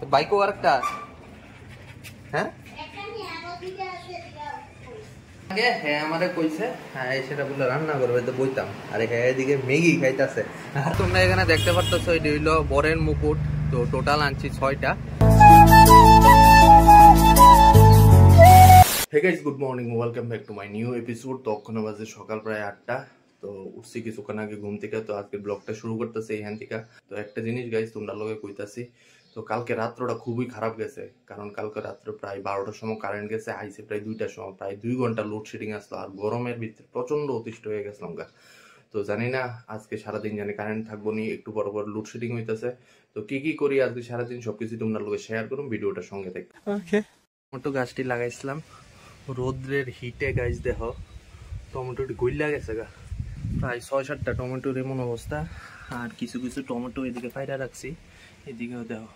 বাইকও আরেকটা হ্যাঁ হ্যাঁ আমারে কইছে হ্যাঁ সেটা বলে রান্না করবে তো বইতাম আরে হ্যাঁ এদিকে ম্যাগি খাইতাছে আর তোমরা এখানে দেখতে পারতেছো এটা হইলো বরের মুকুট তো টোটাল আনছি 6টা। Hey guys, good morning, welcome back to my new episode। তো এখন বাজে সকাল প্রায় 8টা। তো উঠছি কিছুক্ষণ আগে ঘুম থেকে, তো আজকে ব্লগটা শুরু করতেছে এইখান থেকে। তো একটা জিনিস গাইজ তোমরা লগে কইতাছি, তো কালকে রাত্রটা খুবই খারাপ গেছে, কারণ কালকে রাত্র প্রায় 12টার সময় কারেন্ট গেছে, আইসে প্রায় 2টার সময়, প্রায় 2 ঘন্টা লোডশেডিং আসলো। আর গরমের ভিতরে প্রচন্ড অতিষ্ঠ হয়ে গেছিলাম গা। তো জানি না আজকে সারাদিন জানি কারেন্ট থাকবো নি, একটু বড় বড় লোডশেডিং হইতেছে। তো কি করি আজকে সারাদিন সবকিছু তোমরা লগে শেয়ার করুন, ভিডিওটার সঙ্গে থাকি। ওকে, টমেটো গাছটি লাগাইছিলাম রোদ্রের হিটে, গাছ দেখো টমেটোটি গইলা গেছে গা, প্রায় 6-7টা টমেটোর এমন অবস্থা। আর কিছু কিছু টমেটো এদিকে পাইরা রাখছি, এদিকেও দেখো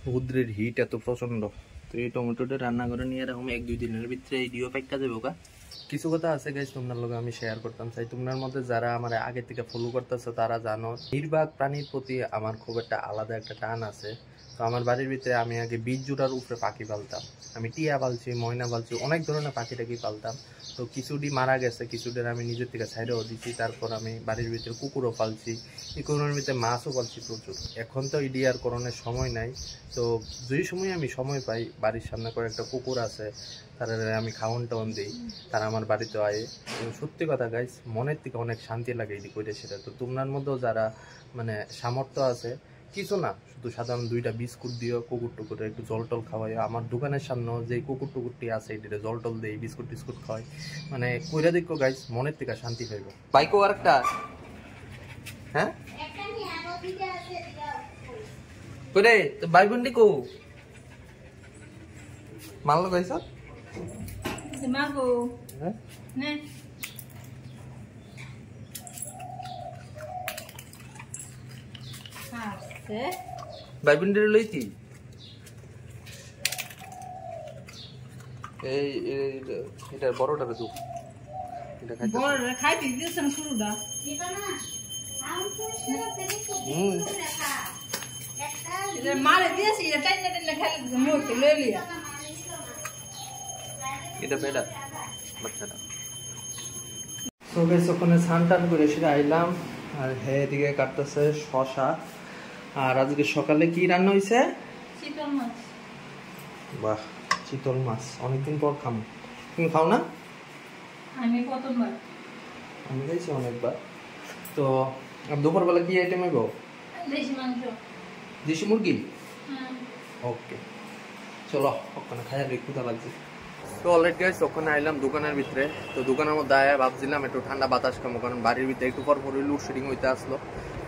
রোদ্রের হিট এত প্রচন্ড। তো এই টমেটোটা রান্না করে নিয়ে এরকম 1-2 দিনের ভিতরে এইদিও পাইকা যাবো গা। কিছু কথা আছে গাইজ তোমার লগে আমি শেয়ার করতাম চাই। তোমার মধ্যে যারা আমার আগে থেকে ফলো করতেছো তারা জানো নির্বাক প্রাণীর প্রতি আমার খুব একটা আলাদা একটা টান আছে। তো আমার বাড়ির ভিতরে আমি আগে 20 জোড়ার উপরে পাখি পালতাম, আমি টিয়া পালছি, ময়না পালছি, অনেক ধরনের পাখি টাকি পালতাম। তো কিছুটি মারা গেছে, কিছুদের আমি নিজের থেকে সাইডেও দিচ্ছি। তারপর আমি বাড়ির ভিতরে কুকুরও পালছি, এই করোনার ভিতরে মাছও পালছি প্রচুর। এখন তো ইডিয়ার করোনার সময় নাই, তো যেই সময় আমি সময় পাই বাড়ির সামনে করে একটা কুকুর আছে, তারা আমি খাওয়ান টাওয়ান দিই, তারা আমার বাড়িতে আয়। সত্যি কথা গাইজ, মনের থেকে অনেক শান্তি লাগে এটি করে সেটা। তো তোমার মধ্যেও যারা মানে সামর্থ্য আছে, কিছু না শুধু সাধারণ 2টা বিস্কুট দিও, কুকুর টুকুরে একটু জল টল খাওয়াই। আমার দোকানের সামনেও যে কুকুর টুকুরটি আছে এটিতে জল টল দেই, বিস্কুট টিস্কুট খাওয়াই, মানে কইরা দেখো গাইজ মনের থেকে শান্তি পাইব। বাইকও আরেকটা হ্যাঁ করে তো ভাই বোনটি কো মানলো গাইছ মাগো হ্যাঁ নে আছে ভাই বোনদের লইতি এই এটা বড়টা রে, এটা খাইতে বড় খাইতে দিছেন শুরুটা এটা না আম ফুসরা থেকে এটা মারে দিয়েছি, এটা টাইনে টাইনে খালি মুখে লই লিয়া। এটা বেটা বাচ্চাটা। সো গাইস ওখানে স্নান করে এসে আইলাম, আর হ্যাঁ এদিকে কাটতেছে শশা। আর আজকে সকালে কি রান্না হয়েছে? চিতল মাছ। বাহ, চিতল মাছ অনেকদিন পর খাম। তুমি খাও না? আমি প্রথমবার। আমি খাইছি অনেকবার। তো দুপুরবেলা কি আইটেম হইব? দেশি মাংস। দেশি মুরগি? হ্যাঁ। ওকে চলো ওখানে খাইয়া দেখতে লাগছে। তো অলরেডি গাইস ওখানে আইলাম দোকানের ভিতরে। তো দোকানের মধ্যে আয়া ভাবছিলাম একটু ঠান্ডা বাতাস খামো, কারণ বাড়ির ভিতরে একটু পর পরই লোডশেডিং হইতে আসলো।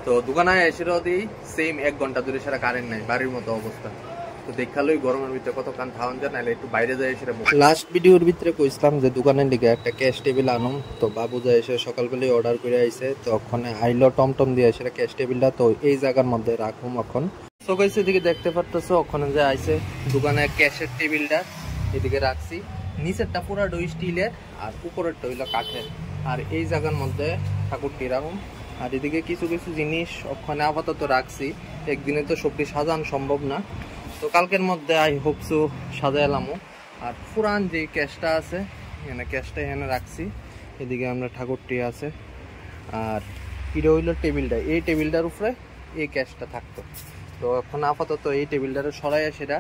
তো দোকানে এসেও দিই সেম 1 ঘন্টা ধরে সারা কারেন্ট নাই, বাড়ির মতো অবস্থা। তো দেখালোই গরমের ভিতরে কত কান থাউন যায়, নাহলে একটু বাইরে যায় এসে। লাস্ট ভিডিওর ভিতরে কইছিলাম যে দোকানের দিকে একটা ক্যাশ টেবিল আনুম, তো বাবু যায় এসে সকালবেলায় অর্ডার করে আইছে। তো ওখানে আইলো টমটম দিয়ে এসে ক্যাশ টেবিলটা তো এই জায়গার মধ্যে রাখুম এখন। তো গাইস এদিকে দেখতে পারতেছো ওখানে যে আইছে দোকানে ক্যাশের টেবিলটা এদিকে রাখছি। নিচেরটা পুরো স্টিলের আর উপরেরটা হইলো কাঠের। আর এই জায়গার মধ্যে ঠাকুরটি রাখুম। আর এদিকে কিছু কিছু জিনিস ওখানে আপাতত রাখছি, একদিনে তো সবটি সাজানো সম্ভব না। তো কালকের মধ্যে আই হোপসো সাজাইলামও। আর পুরান যে ক্যাশটা আছে এখানে ক্যাশটা এখানে রাখছি, এদিকে আমরা ঠাকুরটি আছে। আর এটা হইলো টেবিলটা, এই টেবিলটার উপরে এই ক্যাশটা থাকতো। তো এখন আপাতত এই টেবিলটারে সরাইয়া সেটা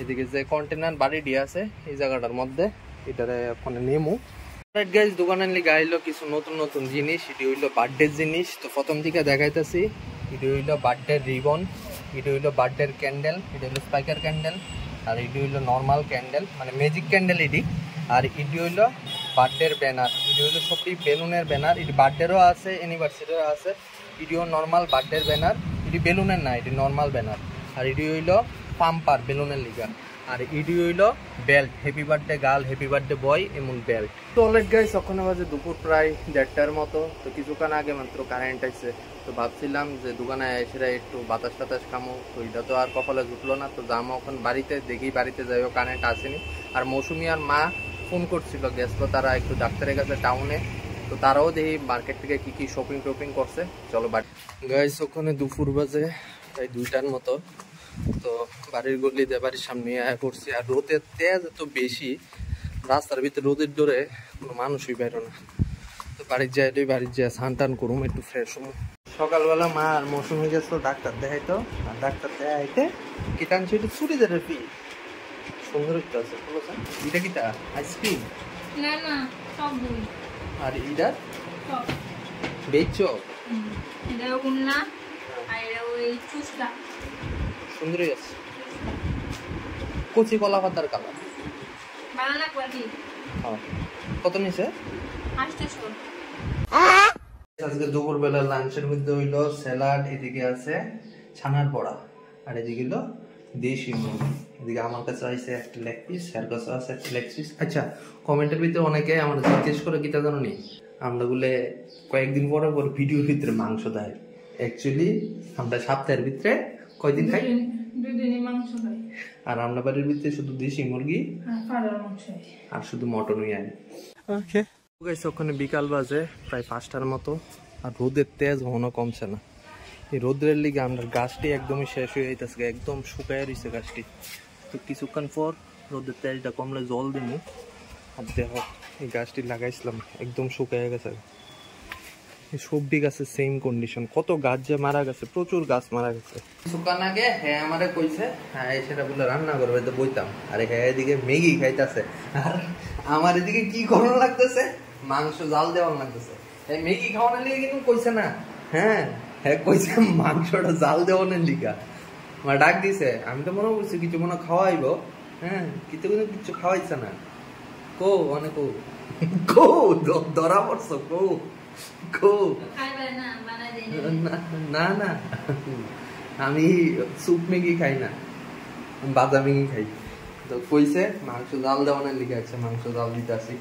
এদিকে যে কন্টেনার বাড়িটি আছে এই জায়গাটার মধ্যে এটারে ওখানে নেমু। গাইজ দোকানের লিগে আইলো কিছু নতুন নতুন জিনিস, এটি হইলো বার্থডে জিনিস। তো প্রথম দিকে দেখাইতেছি, এটি হইলো বার্থডে রিবন, এটি হইলো বার্থডে ক্যান্ডেল, এটা হইলো স্পাইকার ক্যান্ডেল, আর এটি হইলো নর্মাল ক্যান্ডেল মানে ম্যাজিক ক্যান্ডেল এটি। আর এটি হইলো বার্থডের ব্যানার, এটি হইলো সবটি বেলুনের ব্যানার, এটি বার্থডেরও আছে অ্যানিভার্সারিরও আছে। এটিও নর্মাল বার্থডের ব্যানার, এটি বেলুনের না, এটি নর্মাল ব্যানার। আর এটি হইলো পাম্পার বেলুনের লিগা। আর এটি হইলো belt, happy birthday girl, happy birthday boy, এমন বেল্ট। তো অলরেডি গাইস ওখানে বাজে দুপুর প্রায় 1:30টার মতো। তো কিছুক্ষণ আগে মাত্র কারেন্ট আইছে, তো ভাবছিলাম যে দোকানে এসে একটু বাতাস টাতাস খামো। তো এটা তো আর কপালে জুটলো না, তো যাবো এখন বাড়িতে, দেখি বাড়িতে যাইও কারেন্ট আসেনি। আর মৌসুমি আর মা ফোন করছিল, গেছিল তারা একটু ডাক্তারের কাছে টাউনে। তো তারাও দেখি মার্কেট থেকে কি কি শপিং টপিং করছে। চলো বাড়ি গাইস ওখানে দুপুর বাজে প্রায় 2টার মতো। তো বাড়ির গলিতে বাড়ির সামনে আয়া পড়ছি, আর রোদের তেজ এত বেশি, রাস্তার ভিতরে রোদের ডোরে কোনো মানুষই বেরো না। তো বাড়ির যাই স্নান টান করুম, একটু ফ্রেশ হবো। সকালবেলা মা আর মৌসুম হয়ে গেছিল ডাক্তার দেখাইতো, আর ডাক্তার দেখাইতে কি টানছে, একটু ছুটি দেবে ফি সুন্দর একটু আছে। এটা কিটা আইসক্রিম না না সব বই আর ইটা সব বেচছো? এটা গুন্না আর এটা ওই চুষটা সুন্দরই আছে, কচি কলা পাতার কালার। বানানা কোয়ালি কত নিছে? 800। আজকে দুপুরবেলা লাঞ্চের মধ্যে হইলো স্যালাড, এদিকে আছে ছানার বড়া, আর এদিকে হলো দেশি মুরগি। এদিকে আমার কাছে আছে একটা লেগ পিস, এর কাছে আছে একটা লেগ পিস। আচ্ছা, কমেন্টের ভিতরে অনেকে আমার জিজ্ঞেস করে কিটা জানো নি, আমরা বলে কয়েকদিন পরে পর ভিডিওর ভিতরে মাংস দেয়। অ্যাকচুয়ালি আমরা সপ্তাহের ভিতরে কয়দিন খাই? 2 দিনই মাংস খাই। আর আমরা বাড়ির ভিতরে শুধু দেশি মুরগি আর পাড়ার মাংস আর শুধু মটনই আনি। ওকে, ওখানে বিকাল বাজে প্রায় 5টার মতো, আর রোদের তেজ কখনো কমছে না। এই রোদের লিগে আমরা গাছটি একদমই শেষ হয়ে যাইতেছে, একদম শুকায় রয়েছে গাছটি। তো কিছুক্ষণ পর রোদের তেজটা কমলে জল দিমু। আর দেখো এই গাছটি লাগাইছিলাম একদম শুকায় গেছে। এই সবজি গাছের সেম কন্ডিশন, কত গাছ যে মারা গেছে, প্রচুর গাছ মারা গেছে। কিছুক্ষণ আগে হ্যাঁ আমারে কইছে হ্যাঁ সেটা বলে রান্না করবে, তো বইতাম। আর হ্যাঁ এদিকে ম্যাগি খাইতেছে, আর আমার এদিকে কি করণ লাগতেছে, মাংস জাল দেওয়ান লাগতেছে। এই ম্যাগি খাওয়ানোর লিগে কিন্তু কইছে না, হ্যাঁ হ্যাঁ কইছে মাংসটা জাল দেওয়ানোর লিগা। আমার ডাক দিছে, আমি তো মনে করছি কিছু মনে খাওয়াইবো, হ্যাঁ কিন্তু কিছু খাওয়াইছে না। কো অনেক কো ধরা পড়ছো, কো কো না না, আমি স্যুপ ম্যাগি খাই না, বাদাম ম্যাগি খাই। তো কইছে মাংস জাল দেওয়ানোর লিগে আছে, মাংস জাল দিতে আসি।